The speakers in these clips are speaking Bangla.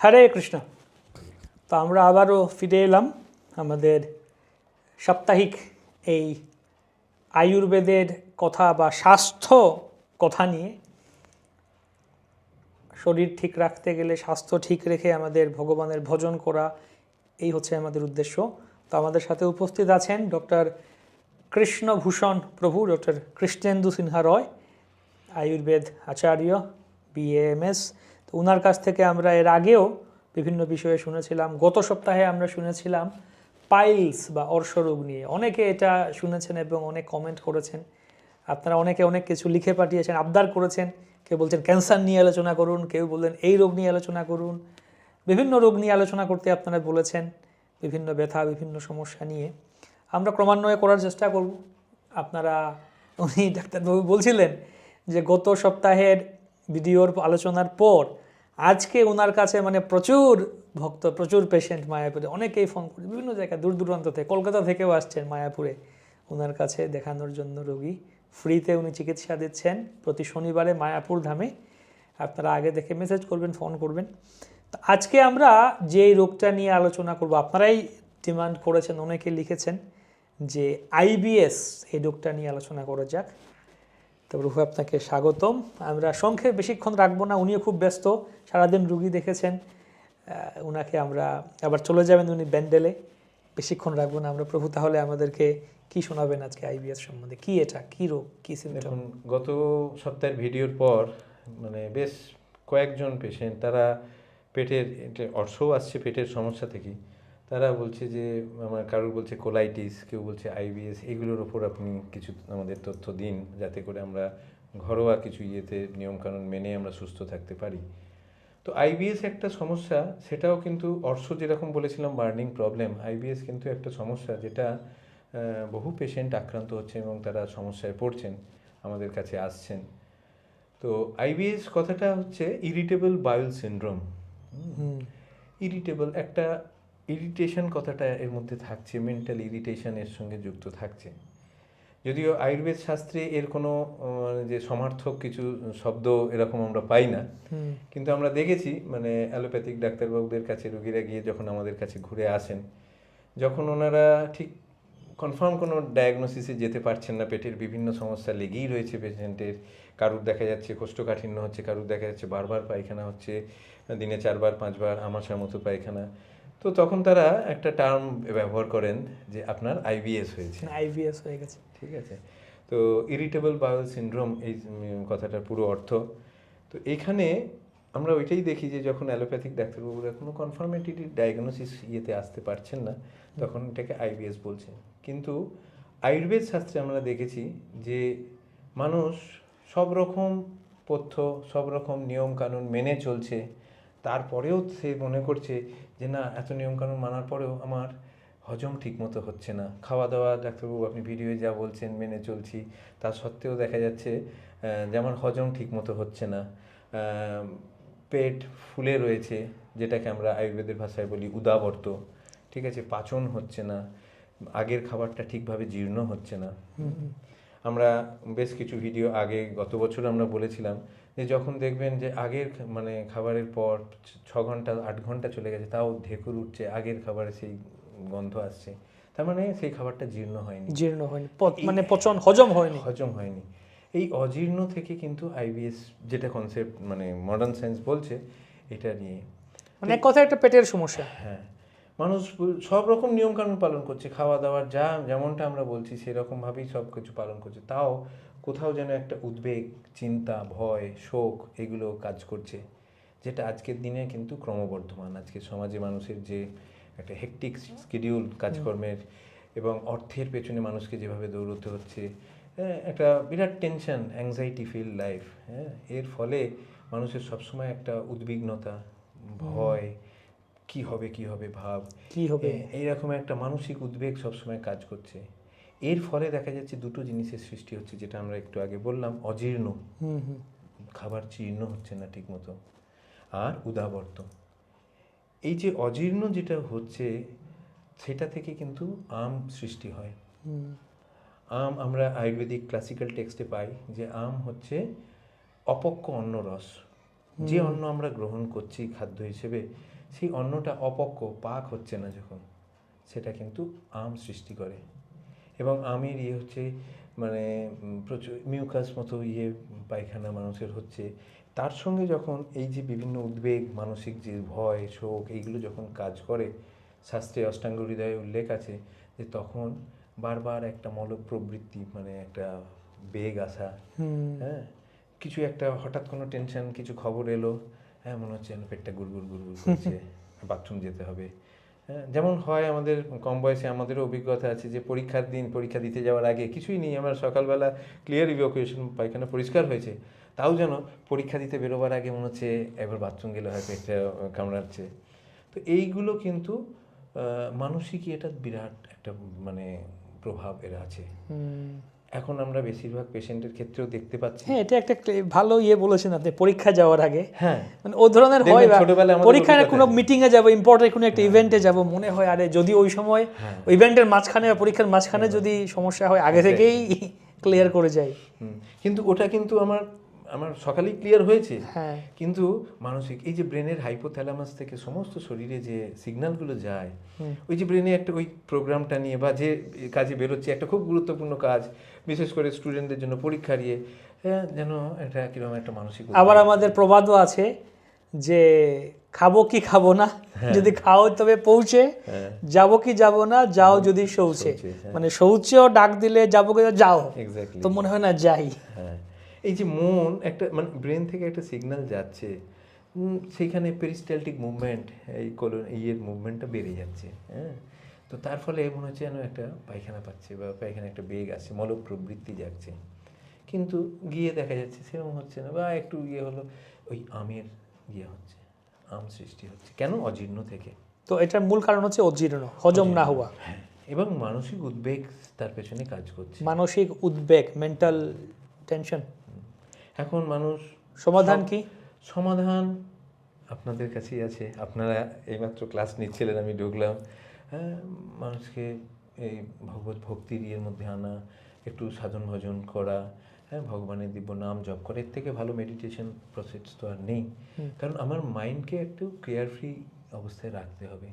হরে কৃষ্ণ। তো আমরা আবারও ফিরে এলাম আমাদের সাপ্তাহিক এই আয়ুর্বেদের কথা বা স্বাস্থ্য কথা নিয়ে। শরীর ঠিক রাখতে গেলে স্বাস্থ্য ঠিক রেখে আমাদের ভগবানের ভজন করা, এই হচ্ছে আমাদের উদ্দেশ্য। তো আমাদের সাথে উপস্থিত আছেন ডক্টর কৃষ্ণভূষণ প্রভু, ডক্টর কৃষ্ণেন্দু সিনহা রয়, আয়ুর্বেদ আচার্য, BAMS। তো ওনার কাছ থেকে আমরা এর আগেও বিভিন্ন বিষয়ে শুনেছিলাম। গত সপ্তাহে আমরা শুনেছিলাম পাইলস বা অর্শরোগ নিয়ে। অনেকে এটা শুনেছেন এবং অনেক কমেন্ট করেছেন। আপনারা অনেকে অনেক কিছু লিখে পাঠিয়েছেন, আবদার করেছেন। কেউ বলছেন ক্যান্সার নিয়ে আলোচনা করুন, কেউ বললেন এই রোগ নিয়ে আলোচনা করুন। বিভিন্ন রোগ নিয়ে আলোচনা করতে আপনারা বলেছেন, বিভিন্ন ব্যথা, বিভিন্ন সমস্যা নিয়ে আমরা ক্রমান্বয়ে করার চেষ্টা করব। আপনারা, উনি ডাক্তারবাবু বলছিলেন যে গত সপ্তাহের ভিডিওর আলোচনার পর আজকে ওনার কাছে মানে প্রচুর ভক্ত, প্রচুর পেশেন্ট মায়াপুরে, অনেকেই ফোন করে বিভিন্ন জায়গায়, দূর দূরান্ত থেকে, কলকাতা থেকেও আসছেন মায়াপুরে ওনার কাছে দেখানোর জন্য রোগী। ফ্রিতে উনি চিকিৎসা দিচ্ছেন প্রতি শনিবারে মায়াপুর ধামে। আপনারা আগে দেখে মেসেজ করবেন, ফোন করবেন। তো আজকে আমরা যে রোগটা নিয়ে আলোচনা করব, আপনারাই ডিমান্ড করেছেন, অনেকে লিখেছেন যে IBS, এই রোগটা নিয়ে আলোচনা করা যাক। তো প্রভু আপনাকে স্বাগতম। আমরা সংক্ষেপে বেশিক্ষণ রাখবো না, উনিও খুব ব্যস্ত, সারাদিন রুগী দেখেছেন। ওনাকে আমরা আবার চলে যাবেন উনি ব্যান্ডেলে, বেশিক্ষণ রাখবো না আমরা। প্রভু তাহলে আমাদেরকে কি শোনাবেন আজকে IBS সম্বন্ধে? কি এটা, কি রোগ, কি সিমটম? গত সপ্তাহের ভিডিওর পর বেশ কয়েকজন পেশেন্ট, তারা পেটের অর্শও আসছে পেটের সমস্যা থেকেই, তারা বলছে যে আমার কারোর বলছে কোলাইটিস, কেউ বলছে IBS। এগুলোর ওপর আপনি কিছু আমাদের তথ্য দিন, যাতে করে আমরা ঘরোয়া কিছু নিয়মকানুন মেনে আমরা সুস্থ থাকতে পারি। তো IBS একটা সমস্যা, সেটাও কিন্তু অর্শ যেরকম বলেছিলাম বার্নিং প্রবলেম, IBS কিন্তু একটা সমস্যা যেটা বহু পেশেন্ট আক্রান্ত হচ্ছে এবং তারা সমস্যায় পড়ছেন, আমাদের কাছে আসছেন। তো IBS কথাটা হচ্ছে ইরিটেবল বাউল সিনড্রোম। ইরিটেবল একটা ইরিটেশন কথাটা এর মধ্যে থাকছে, মেন্টাল ইরিটেশন এর সঙ্গে যুক্ত থাকছে। যদিও আয়ুর্বেদ শাস্ত্রে এর কোনো যে সমার্থক কিছু শব্দ এরকম আমরা পাই না, কিন্তু আমরা দেখেছি অ্যালোপ্যাথিক ডাক্তারবাবুদের কাছে রোগীরা গিয়ে যখন আমাদের কাছে ঘুরে আসেন, যখন ওনারা ঠিক কনফার্ম কোনো ডায়াগনোসিসে যেতে পারছেন না, পেটের বিভিন্ন সমস্যা লেগেই রয়েছে পেশেন্টের, কারুর দেখা যাচ্ছে কোষ্ঠকাঠিন্য হচ্ছে, কারুর দেখা যাচ্ছে বারবার পায়খানা হচ্ছে, দিনে 4 বার 5 বার আমাশার মতো পায়খানা, তো তখন তারা একটা টার্ম ব্যবহার করেন যে আপনার IBS হয়েছে, IBS হয়ে গেছে। ঠিক আছে। তো ইরিটেবল বাউল সিনড্রোম এই কথাটার পুরো অর্থ। তো এখানে আমরা ওইটাই দেখি যে যখন অ্যালোপ্যাথিক ডাক্তারবাবুরা কোনো কনফার্মেটিভ ডায়াগনোসিস আসতে পারছেন না, তখন এটাকে IBS বলছেন। কিন্তু আয়ুর্বেদ শাস্ত্রে আমরা দেখেছি যে মানুষ সব রকম পথ্য, সব রকম নিয়মকানুন মেনে চলছে, তারপরেও সে মনে করছে যে না, এত নিয়মকানুন মানার পরেও আমার হজম ঠিকমতো হচ্ছে না। খাওয়া দাওয়া ডাক্তারবাবু আপনি ভিডিওয়ে যা বলছেন মেনে চলছি, তা সত্ত্বেও দেখা যাচ্ছে যে আমার হজম ঠিকমতো হচ্ছে না, পেট ফুলে রয়েছে, যেটাকে আমরা আয়ুর্বেদের ভাষায় বলি উদাবর্ত, ঠিক আছে, পাচন হচ্ছে না, আগের খাবারটা ঠিকভাবে জীর্ণ হচ্ছে না। আমরা বেশ কিছু ভিডিও আগে গত বছর আমরা বলেছিলাম যে যখন দেখবেন যে আগের খাবারের পর 6 ঘন্টা 8 ঘন্টা চলে গেছে, তাও ঢেকুর উঠছে, আগের খাবারে সেই গন্ধ আসছে, তার মানে সেই খাবারটা জীর্ণ হয়নি, হজম হয়নি। এই অজীর্ণ থেকে কিন্তু IBS যেটা কনসেপ্ট মডার্ন সায়েন্স বলছে, এটা নিয়ে কথা একটা পেটের সমস্যা। হ্যাঁ, মানুষ সব রকম নিয়মকানুন পালন করছে, খাওয়া দাওয়ার যেমনটা আমরা বলছি সেরকমভাবেই সব কিছু পালন করছে, তাও কোথাও যেন একটা উদ্বেগ, চিন্তা, ভয়, শোক এগুলো কাজ করছে, যেটা আজকের দিনে কিন্তু ক্রমবর্ধমান। আজকের সমাজে মানুষের যে একটা হেকটিক শিডিউল কাজকর্মের এবং অর্থের পেছনে মানুষকে যেভাবে দৌড়তে হচ্ছে, একটা বিরাট টেনশন, অ্যাংজাইটি ফিল লাইফ, হ্যাঁ, এর ফলে মানুষের সবসময় একটা উদ্বিগ্নতা, ভয়, কি হবে ভাব, কি হবে, এইরকম একটা মানসিক উদ্বেগ সবসময় কাজ করছে। এর ফলে দেখা যাচ্ছে দুটো জিনিসের সৃষ্টি হচ্ছে, যেটা আমরা একটু আগে বললাম, অজীর্ণ, খাবার জীর্ণ হচ্ছে না ঠিক মতো, আর উদাবর্ত। এই যে অজীর্ণ যেটা হচ্ছে, সেটা থেকে কিন্তু সৃষ্টি হয়। আমরা আয়ুর্বেদিক ক্লাসিক্যাল টেক্সটে পাই যে হচ্ছে অপক্ক অন্ন রস। যে অন্ন আমরা গ্রহণ করছি খাদ্য হিসেবে, সেই অন্নটা অপক্ক পাক হচ্ছে না যখন, সেটা কিন্তু আম সৃষ্টি করে। এবং আমের ইয়ে হচ্ছে মানে প্রচুর মিউকাস মতো ইয়ে পায়খানা মানুষের হচ্ছে, তার সঙ্গে যখন এই যে বিভিন্ন উদ্বেগ, মানসিক যে ভয়, শোক, এইগুলো যখন কাজ করে, শাস্ত্রে অষ্টাঙ্গ হৃদয়ে উল্লেখ আছে যে তখন বারবার একটা মলক প্রবৃত্তি, মানে একটা বেগ আসা, হ্যাঁ, কিছু একটা হঠাৎ কোনো টেনশন, কিছু খবর এলো, হ্যাঁ, মনে হচ্ছে যেন পেটটা গুড়গুড় গুড়গুড় করছে, বাথরুম যেতে হবে। হ্যাঁ, যেমন হয় আমাদের কম বয়সে, আমাদেরও অভিজ্ঞতা আছে যে পরীক্ষার দিন, পরীক্ষা দিতে যাওয়ার আগে কিছুই নেই, আমার সকালবেলা ক্লিয়ার ইভ্যাকুয়েশন, পায়খানা পরিষ্কার হয়েছে, তাও যেন পরীক্ষা দিতে বেরোবার আগে মনে হচ্ছে একবার বাথরুম গেলে হয় পেটটা কামড়াচ্ছে। তো এইগুলো কিন্তু মানসিকই এটা বিরাট একটা মানে প্রভাব এর আছে। এখন আমরা বেশিরভাগ পেশেন্টের ক্ষেত্রেও দেখতে পাচ্ছি। হ্যাঁ, এটা একটা ভালো ইয়ে বলেছেন আপনি, পরীক্ষা যাওয়ার আগে। হ্যাঁ, মানে ও ধরনের হয়, ছোটবেলায় পরীক্ষায় কোনো মিটিংয়ে যাব, ইম্পর্টেন্ট কোনো একটা ইভেন্টে যাব, মনে হয় আরে যদি ওই সময় ইভেন্টের মাঝখানে বা পরীক্ষার মাঝখানে যদি সমস্যা হয় আগে থেকেই ক্লিয়ার করে যাই। কিন্তু ওটা কিন্তু আমার সকালেই ক্লিয়ার হয়েছে। হ্যাঁ, কিন্তু মানসিক এই যে ব্রেনের হাইপোথ্যালামাস থেকে সমস্ত শরীরে যে সিগন্যালগুলো যায়, ওই যে ব্রেনে একটা ওই প্রোগ্রামটা নিয়ে বা যে কাজে বেরোচ্ছে, একটা খুব গুরুত্বপূর্ণ কাজ, বিশেষ করে স্টুডেন্টদের জন্য পরীক্ষা দিয়ে, হ্যাঁ, যেন এটা কিরকম একটা মানসিক। আবার আমাদের প্রবাদও আছে যে খাবো কি খাবো না, যদি খাও তবে পৌঁছে, যাবো কি যাবো না, যাও যদি শৌচে। মানে শৌচেও ডাক দিলে যাবো কি যাও, তো মনে হয় না যাই। হ্যাঁ, এই যে মন একটা মানে ব্রেন থেকে একটা সিগন্যাল যাচ্ছে, সেইখানে পেরিস্টালটিক মুভমেন্ট, এই ইয়ের মুভমেন্টটা বেড়ে যাচ্ছে। হ্যাঁ, তো তার ফলে মনে হচ্ছে যেন একটা পায়খানা পাচ্ছে বা পায়খানা একটা বেগ আসছে, মলক প্রবৃত্তি যাচ্ছে, কিন্তু গিয়ে দেখা যাচ্ছে সেরকম হচ্ছে না, বা একটু ইয়ে হলো, ওই আমের ইয়ে হচ্ছে, আম সৃষ্টি হচ্ছে কেন? অজীর্ণ থেকে। তো এটার মূল কারণ হচ্ছে অজীর্ণ, হজম না হওয়া। হ্যাঁ, এবং মানসিক উদ্বেগ তার পেছনে কাজ করছে, মানসিক উদ্বেগ, মেন্টাল টেনশন। এখন মানুষ সমাধান কি? সমাধান আপনাদের কাছেই আছে, আপনারা এইমাত্র ক্লাস নিচ্ছিলেন, আমি ঢুকলাম। হ্যাঁ, মানুষকে এই ভগবত ভক্তির ইয়ের মধ্যে আনা, একটু সাধন ভজন করা, হ্যাঁ, ভগবানের দিব্য নাম জপ করে, এর থেকে ভালো মেডিটেশন প্রসেস তো আর নেই। কারণ আমার মাইন্ডকে একটু কেয়ার ফ্রি অবস্থায় রাখতে হবে।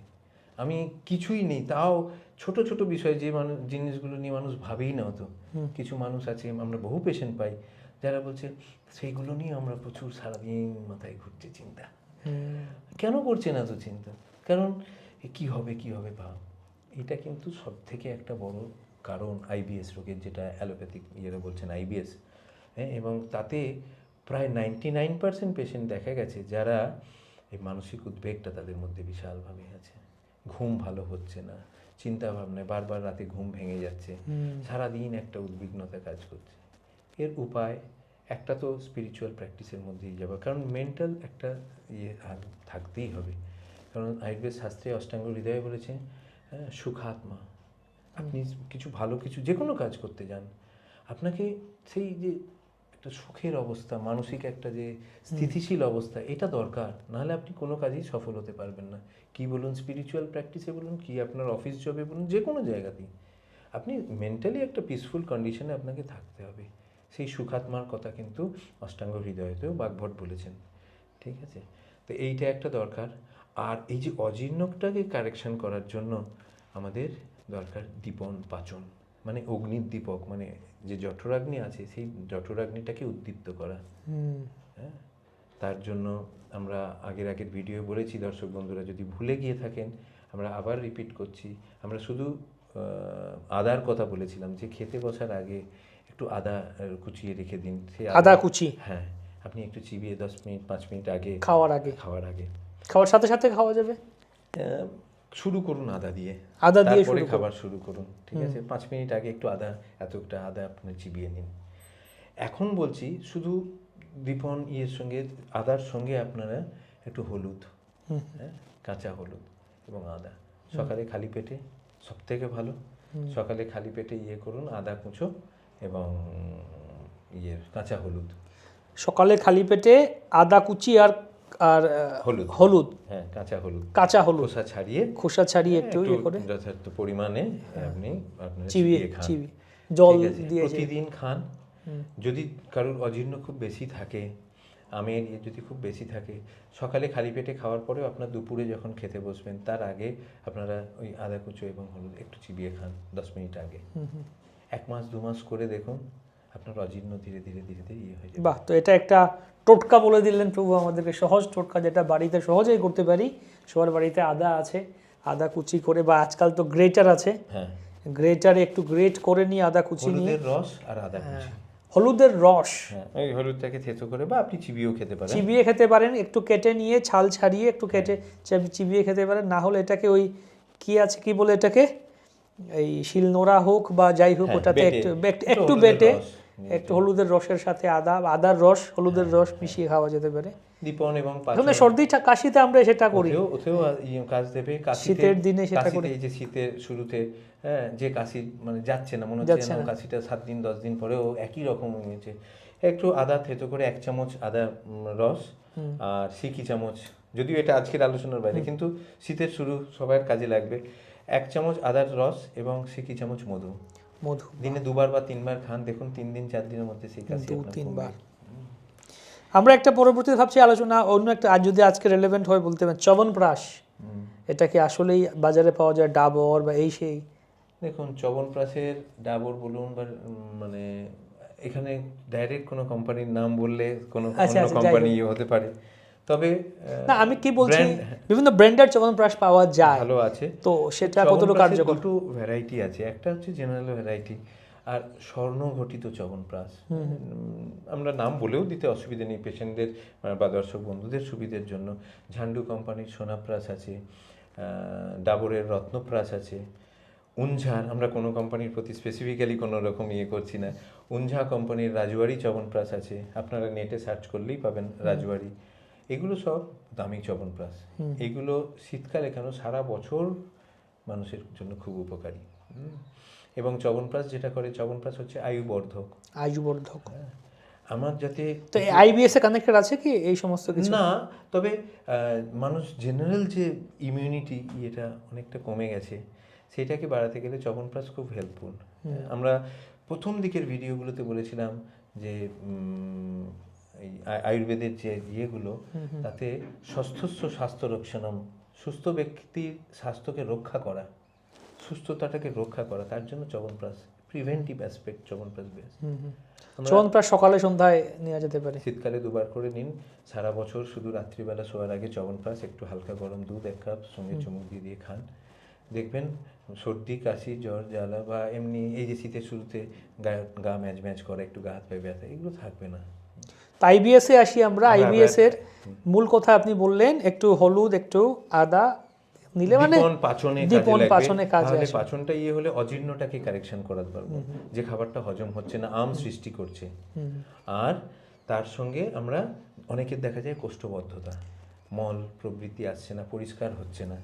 আমি কিছুই নেই, তাও ছোট ছোট বিষয় যে জিনিসগুলো নিয়ে মানুষ ভাবেই না হতো, কিছু মানুষ আছে, আমরা বহু পেশেন্ট পাই যারা বলছে সেইগুলো নিয়ে আমরা প্রচুর সারাদিন মাথায় ঘুরছে চিন্তা। কেন করছে না তো চিন্তা? কারণ কি হবে কি হবে ভাব। এটা কিন্তু সব থেকে একটা বড় কারণ আইবিএস রোগের, যেটা অ্যালোপ্যাথিক ইয়েরা বলছেন আইবিএস। হ্যাঁ, এবং তাতে প্রায় 99% পেশেন্ট দেখা গেছে যারা এই মানসিক উদ্বেগটা তাদের মধ্যে বিশালভাবে আছে। ঘুম ভালো হচ্ছে না, চিন্তা ভাবনায় বারবার রাতে ঘুম ভেঙে যাচ্ছে, সারাদিন একটা উদ্বিগ্নতা কাজ করছে। এর উপায় একটা তো স্পিরিচুয়াল প্র্যাকটিসের মধ্যেই যাবে, কারণ মেন্টাল একটা ইয়ে থাকতেই হবে। কারণ আয়ুর্বেদ শাস্ত্রে অষ্টাঙ্গ হৃদয়ে বলেছে সুখাত্মা। আপনি কিছু ভালো কিছু যে কোনো কাজ করতে যান, আপনাকে সেই যে একটা সুখের অবস্থা, মানসিক একটা যে স্থিতিশীল অবস্থা, এটা দরকার, নাহলে আপনি কোনো কাজেই সফল হতে পারবেন না। কি বলুন স্পিরিচুয়াল প্র্যাকটিসে বলুন, কি আপনার অফিস জবে বলুন, যে কোনো জায়গাতেই আপনি মেন্টালি একটা পিসফুল কন্ডিশনে আপনাকে থাকতে হবে। সেই সুখাত্মার কথা কিন্তু অষ্টাঙ্গ হৃদয়তেও বাগভট বলেছেন। ঠিক আছে, তো এইটা একটা দরকার। আর এই যে অজীর্ণটাকে কারেকশন করার জন্য আমাদের দরকার দীপন পাচন, মানে অগ্নিদীপক, মানে যে জঠরাগ্নি আছে সেই জঠরাগ্নিটাকে উদ্দীপ্ত করা। হ্যাঁ, তার জন্য আমরা আগের ভিডিও বলেছি, দর্শক বন্ধুরা যদি ভুলে গিয়ে থাকেন আমরা আবার রিপিট করছি। আমরা শুধু আদার কথা বলেছিলাম যে খেতে বসার আগে একটু আদা কুচিয়ে রেখে দিন। সেই আদা কুচি, হ্যাঁ, আপনি একটু চিবিয়ে 10 মিনিট 5 মিনিট আগে, খাওয়ার আগে খাওয়ার সাথে সাথে খাওয়া যাবে। শুরু করুন আদা দিয়ে, তারপরে খাবার শুরু করুন। ঠিক আছে, 5 মিনিট আগে একটু আদা, এতটা আদা আপনি চিবিয়ে নিন। এখন বলছি শুধু দীপন ইয়ের সঙ্গে, আদার সঙ্গে আপনারা একটু হলুদ, হ্যাঁ, কাঁচা হলুদ এবং আদা, সকালে খালি পেটে সব থেকে ভালো। সকালে খালি পেটে ইয়ে করুন, আদা কুচো এবং কাঁচা হলুদ। সকালে খালি পেটে আদা কুচি আর হলুদ, হ্যাঁ, কাঁচা হলুদ খোসা ছাড়িয়ে একটু ইয়ে করে যথার্থ পরিমাণে আপনি চিবিয়ে জল দিয়ে প্রতিদিন খান। যদি কারোর অজীর্ণ খুব বেশি থাকে, আমের ইয়ে যদি খুব বেশি থাকে, সকালে খালি পেটে খাওয়ার পরেও আপনার দুপুরে যখন খেতে বসবেন তার আগে আপনারা ওই আদা কুচো এবং হলুদ একটু চিবিয়ে খান 10 মিনিট আগে। 1 মাস 2 মাস করে দেখুন আপনার অজীর্ণ ধীরে ধীরে ধীরে ধীরে ইয়ে হয়ে যাবে। বাহ, তো এটা একটা টোটকা বলে দিলেন প্রভু আমাদেরকে, সহজ টোটকা যেটা বাড়িতে সহজেই করতে পারি। সবার বাড়িতে আদা আছে, আদা কুচি করে, বা আজকাল তো গ্রেটার আছে, হ্যাঁ, গ্রেটারে একটু গ্রেট করে নিয়ে আদা কুচি নিয়ে, হলুদের রস আর আদা কুচি, হলুদের রস, হ্যাঁ ওই হলুদটাকে থেতো করে বা আপনি চিবিয়েও খেতে পারেন। চিবিয়ে খেতে পারেন, একটু কেটে নিয়ে ছাল ছাড়িয়ে একটু কেটে চিবিয়ে খেতে পারেন। না হলে এটাকে ওই কি আছে কি বলে এটাকে, এই শিলনোড়া হোক বা যাই হোক, হ্যাঁ, ওটাতে বেটে, একটু হলুদের বেটে রস নিয়ে একটু হলুদের রসের সাথে আদার রস, হলুদের রস মিশিয়ে খাওয়া যেতে পারে। দীপন এবং এখন সর্দি কাশিতে আমরা সেটা করি, ওতেও কাজ দেবে। কাশিতে, শীতের দিনে সেটা কাশিতে করি। এই যে শীতের শুরুতে, হ্যাঁ, যে কাশি মানে যাচ্ছে না, মনে হচ্ছে যাচ্ছে না না। কাশিটা 7 দিন 10 দিন পরেও একই রকম হয়েছে, একটু আদা থেতো করে 1 চামচ আদা রস আর সিকি চামচ, যদিও এটা আজকের আলোচনার বাইরে, কিন্তু শীতের শুরু সবার কাজে লাগবে। 1 চামচ আদার রস এবং সিকি চামচ মধু দিনে 2 বার বা 3 বার খান, দেখুন 3 দিন 4 দিনের মধ্যে সেই কাশি আপনার 2-3 কমবে। বার। আমরা একটা পরবর্তীতে ভাবছি আলোচনা অন্য একটা, আর যদি আজকে রেলেভেন্ট হয় বলতে পারেন চ্যবনপ্রাশ, এটা কি আসলেই বাজারে পাওয়া যায়, ডাবর বা এই সেই? দেখুন চ্যবনপ্রাশের ডাবর বলুন বা মানে এখানে ডাইরেক্ট কোনো কোম্পানির নাম বললে কোনো আচ্ছা, অন্য আচ্ছা, কোম্পানি যাই হোক। হতে পারে, তবে না, আমি কি বলছি, brand বিভিন্ন ব্র্যান্ডের চ্যবনপ্রাশ পাওয়া যায়, ভালো আছে। তো সেটা কতটুকু চ্যবনপ্রাশের কার্যকর? দুটো ভ্যারাইটি আছে, একটা হচ্ছে জেনারেল ভ্যারাইটি আর স্বর্ণঘটিত চ্যবনপ্রাশ। আমরা নাম বলেও দিতে অসুবিধা নেই পেশেন্টদের বা দর্শক বন্ধুদের সুবিধের জন্য। ঝান্ডু কোম্পানির সোনাপ্রাশ আছে, ডাবরের রত্নপ্রাশ আছে, উনঝার, আমরা কোনো কোম্পানির প্রতি স্পেসিফিক্যালি কোনো রকম ইয়ে করছি না, উনঝা কোম্পানির রাজওয়ারি চ্যবনপ্রাশ আছে, আপনারা নেটে সার্চ করলেই পাবেন রাজওয়ারি। এগুলো সব দামি চ্যবনপ্রাশ, এগুলো শীতকালে কেন সারা বছর মানুষের জন্য খুব উপকারী। এবং চ্যবনপ্রাশ যেটা করে, চ্যবনপ্রাশ হচ্ছে আয়ুবর্ধক। আমার যাতে তো আইবিএস এ কানেক্টেড আছে কি এই সমস্ত কিছু? না, তবে মানুষ জেনারেল যে ইমিউনিটি এটা অনেকটা কমে গেছে, সেটাকে বাড়াতে গেলে চ্যবনপ্রাশ খুব হেল্পফুল। আমরা প্রথম দিকের ভিডিওগুলোতে বলেছিলাম যে এই আয়ুর্বেদের যে ইয়েগুলো, তাতে স্বাস্থ্যস্য স্বাস্থ্য রক্ষণম, সুস্থ ব্যক্তির স্বাস্থ্যকে রক্ষা করা, সুস্থতাটাকে রক্ষা করা, তার জন্য চ্যবনপ্রাশ প্রিভেন্টিভ অ্যাসপেক্ট, চ্যবনপ্রাশ বেশ। চ্যবনপ্রাশ সকালে সন্ধ্যায় নেওয়া যেতে পারে। শীতকালে 2 বার করে নিন, সারা বছর শুধু রাত্রিবেলা শোয়ার আগে চ্যবনপ্রাশ, একটু হালকা গরম দুধ 1 কাপ সঙ্গে চুমুক দিয়ে দিয়ে খান, দেখবেন সর্দি কাশি জ্বর জ্বালা বা এমনি এই যে শীতের শুরুতে গা ম্যাজ ম্যাজ করে, একটু গা হাত পায়ে ব্যথা, এগুলো থাকবে না। আইবিএস এ আসি আমরা। আইবিএস এর মূল কথা আপনি বললেন, একটু হলুদ একটু আদা নিলে মানে দীপন পাচনে কাজে তাহলে আসে। পাচনটা ইয়ে হলে অজীর্ণটাকে কারেকশন করাতে পারবো, যে খাবারটা হজম হচ্ছে না, আম সৃষ্টি করছে। আর তার সঙ্গে আমরা অনেকের দেখা যায় কোষ্ঠবদ্ধতা, মল প্রবৃত্তি আসছে না, পরিষ্কার হচ্ছে না,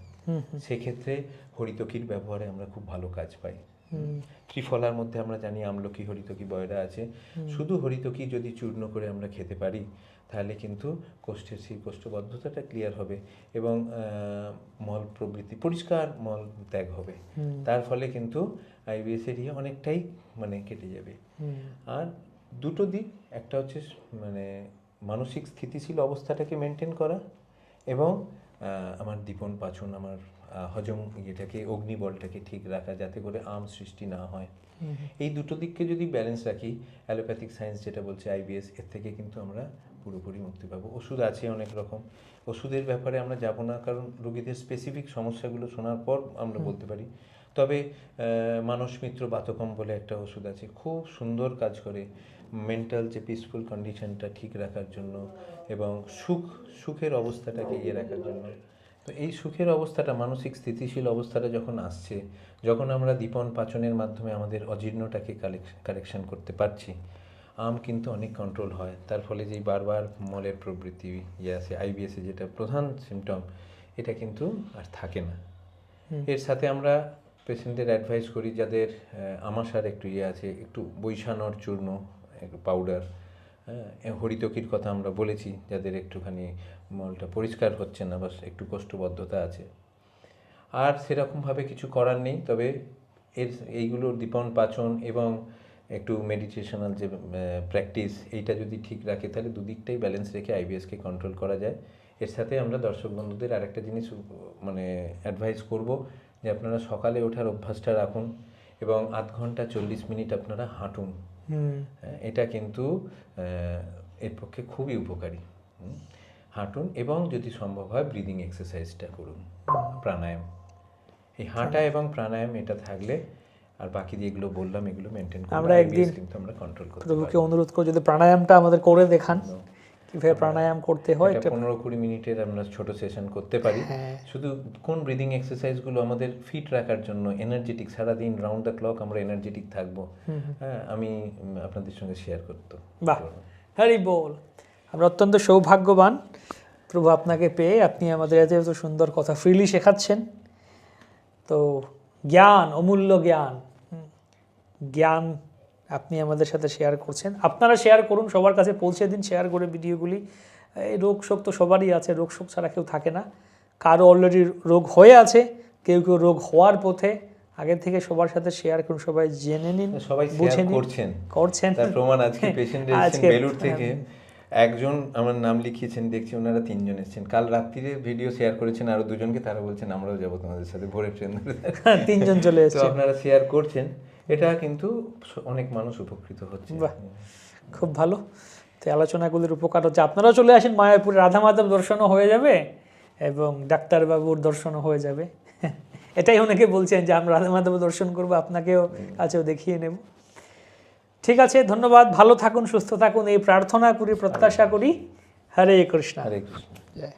সেক্ষেত্রে হরিতকির ব্যবহারে আমরা খুব ভালো কাজ পাই। ত্রিফলার মধ্যে আমরা জানি আমলকি, হরিতকি, বয়রা আছে। শুধু হরিতকি যদি চূর্ণ করে আমরা খেতে পারি, তাহলে কিন্তু কোষ্ঠের সেই কোষ্ঠবদ্ধতাটা ক্লিয়ার হবে এবং মল প্রবৃত্তি, পরিষ্কার মল ত্যাগ হবে। তার ফলে কিন্তু আইবিএস এর ইয়ে অনেকটাই মানে কেটে যাবে। আর দুটো দিক, একটা হচ্ছে মানে মানসিক স্থিতিশীল অবস্থাটাকে মেনটেন করা এবং আমার দীপন পাচন, আমার হজম ইয়েটাকে, অগ্নিবলটাকে ঠিক রাখা, যাতে করে আম সৃষ্টি না হয়। এই দুটো দিককে যদি ব্যালেন্স রাখি, অ্যালোপ্যাথিক সায়েন্স যেটা বলছে আইবিএস, এর থেকে কিন্তু আমরা পুরোপুরি মুক্তি পাবো। ওষুধ আছে অনেক রকম, ওষুধের ব্যাপারে আমরা যাব না, কারণ রোগীদের স্পেসিফিক সমস্যাগুলো শোনার পর আমরা বলতে পারি। তবে মানস মিত্র বাতকম বলে একটা ওষুধ আছে, খুব সুন্দর কাজ করে মেন্টাল যে পিসফুল কন্ডিশনটা ঠিক রাখার জন্য এবং সুখের অবস্থাটাকে ইয়ে রাখার জন্য। তো এই সুখের অবস্থাটা, মানসিক স্থিতিশীল অবস্থাটা যখন আসছে, যখন আমরা দীপন পাচনের মাধ্যমে আমাদের অজীর্ণটাকে কারেকশন করতে পারছি, আম কিন্তু অনেক কন্ট্রোল হয়। তার ফলে যেই বারবার মলের প্রবৃত্তি ইয়ে আছে, আইবিএসে যেটা প্রধান সিমটম, এটা কিন্তু আর থাকে না। এর সাথে আমরা পেশেন্টদের অ্যাডভাইস করি, যাদের আমাশার একটু ইয়ে আছে, একটু বৈশানর চূর্ণ, একটু পাউডার, হরিতকির কথা আমরা বলেছি, যাদের একটুখানি মলটা পরিষ্কার হচ্ছে না বা একটু কোষ্ঠবদ্ধতা আছে। আর সেরকমভাবে কিছু করার নেই, তবে এইগুলোর দীপন পাচন এবং একটু মেডিটেশনাল যে প্র্যাকটিস, এইটা যদি ঠিক রাখে তাহলে দুদিকটাই ব্যালেন্স রেখে আইবিএসকে কন্ট্রোল করা যায়। এর সাথে আমরা দর্শক বন্ধুদের আরেকটা জিনিস মানে অ্যাডভাইস করব যে আপনারা সকালে ওঠার অভ্যাসটা রাখুন এবং 0.5 ঘন্টা 40 মিনিট আপনারা হাঁটুন। এটা কিন্তু এর পক্ষে খুবই উপকারী। হাঁটুন এবং যদি সম্ভব হয় ব্রিদিং এক্সারসাইজটা করুন, প্রাণায়াম। এই হাঁটা এবং প্রাণায়াম এটা থাকলে আর বাকি যেগুলো বললাম এগুলো মেনটেন করলে আমরা একদিন কিন্তু আমরা কন্ট্রোল করতে পারি। প্রভুকে অনুরোধ করে যদি প্রাণায়ামটা আমাদের করে দেখান, কিভাবে প্রাণায়াম করতে হয়, এটা 15-20 মিনিটের আমরা ছোট সেশন করতে পারি। শুধু কোন ব্রিদিং এক্সারসাইজগুলো আমাদের ফিট রাখার জন্য, এনার্জেটিক, সারাদিন রাউন্ড দ্য ক্লক আমরা এনার্জেটিক থাকবো, হ্যাঁ, আমি আপনাদের সঙ্গে শেয়ার করতে। বাহ, হরি বল। আমরা অত্যন্ত সৌভাগ্যবান প্রভু আপনাকে পেয়ে। আপনি আমাদের এত এত সুন্দর কথা ফ্রিলি শেখাচ্ছেন। তো জ্ঞান, অমূল্য জ্ঞান, জ্ঞান আপনি আমাদের সাথে শেয়ার করছেন। আপনারা শেয়ার করুন, সবার কাছে পৌঁছে দিন শেয়ার করে ভিডিওগুলি। এই রোগ শোক তো সবারই আছে, রোগ শোক ছাড়া কেউ থাকে না। কারো অলরেডি রোগ হয়ে আছে, কেউ কেউ রোগ হওয়ার পথে। আগে থেকে সবার সাথে শেয়ার করুন, সবাই জেনে নিন, সবাই বুঝে নিন, করছেন। তার প্রমাণ আজকে পেশেন্ট এসেছেন বেলুর থেকে, একজন আমার নাম লিখিয়েছেন, দেখছি ওনারা 3 জন এসেছেন। কাল রাত্রিরে ভিডিও শেয়ার করেছেন আরো 2 জনকে, তারা বলছেন আমরাও যাবো তোমাদের সাথে ভোরে ট্রেন ধরে। 3 জন চলে তো এসেছে। আপনারা শেয়ার করছেন, এটা কিন্তু অনেক মানুষ উপকৃত হচ্ছে। বাহ, খুব ভালো। তো আলোচনাগুলির উপকার হচ্ছে। আপনারাও চলে আসেন, মায়াপুরে রাধা মাধব দর্শনও হয়ে যাবে এবং ডাক্তারবাবুর দর্শনও হয়ে যাবে। এটাই অনেকে বলছেন যে আমরা রাধা মাধব দর্শন করবো, আপনাকেও কাছেও দেখিয়ে নেব। ঠিক আছে, ধন্যবাদ। ভালো থাকুন, সুস্থ থাকুন, এই প্রার্থনা করি, প্রত্যাশা করি। হরে কৃষ্ণ। হরে কৃষ্ণ। জয়।